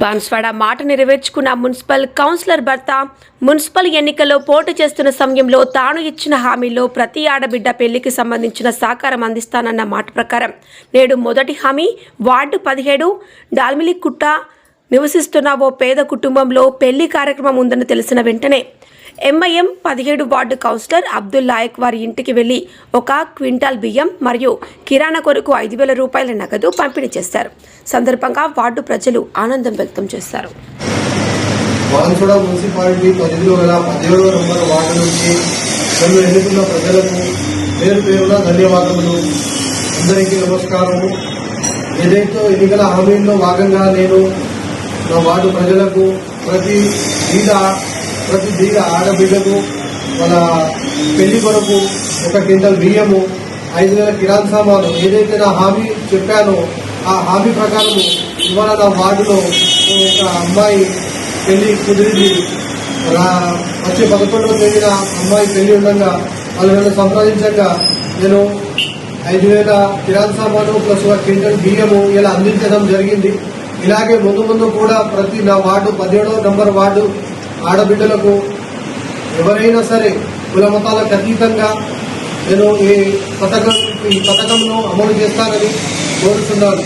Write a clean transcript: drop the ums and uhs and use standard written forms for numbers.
బాన్స్వాడ మాట నెరవేర్చుకున్న municipal councillor భర్త municipal ఎన్నికల్లో పోటీ చేస్తున్న సమయంలో తాను ఇచ్చిన హామీలో ప్రతి ఆడబిడ్డ పెళ్లికి సంబంధించిన సహకారం అందిస్తానన్న మాట ప్రకారం నేడు మొదటి హామీ వార్డు 17 డాల్మిలికుట్ట నివసిస్తున్న ఓ పేద కుటుంబంలో పెళ్లి కార్యక్రమం ఉందని తెలిసిన వెంటనే ఎంఐఎం 17 వార్డు కౌన్సిలర్ అబ్దుల్ లాయక్ వారి ఇంటికి వెళ్లి 1 క్వింటాల్ బియ్యం మరియు కిరాణా కొరకు 5,000 రూపాయల నగదు పంపిణీ చేశారు. సందర్భంగా వార్డు ప్రజలు ఆనందం వ్యక్తం చేశారు. బాన్స్వాడ మున్సిపాలిటీ పరిధిలో గల 17వ నంబర్ వార్డు నుంచి నన్ను ఎన్నుకున్న ప్రజలకు పేరు పేరున ధన్యవాదములు. అందరికీ నమస్కారము. ఏదైతే ఎన్నికల హామీల్లో భాగంగా నేను నా వార్డు ప్రజలకు ప్రతి బీద ఆడబిడ్డకు వాళ్ళ పెళ్లి కొరకు 1 క్వింటల్ బియ్యము 5,000 కిరాణా సామాను ఏదైతే నా హామీ చెప్పానో ఆ హామీ ప్రకారం ఇవాళ నా వార్డులో ఒక అమ్మాయి పెళ్లి కుదిరింది. వచ్చే 11వ తేదీన అమ్మాయి పెళ్లి ఉండగా వాళ్ళు నన్ను సంప్రదించగా నేను 5,000 కిరాణా సామాను ప్లస్ 1 క్వింటల్ బియ్యము ఇలా అందించడం జరిగింది. ఇలాగే ముందు కూడా ప్రతి నా వార్డు 17వ నంబర్ వార్డు ఆడబిడ్డలకు ఎవరైనా సరే కుల మతాలకు అతీతంగా నేను ఈ పథకంను అమలు చేస్తానని కోరుతున్నాను.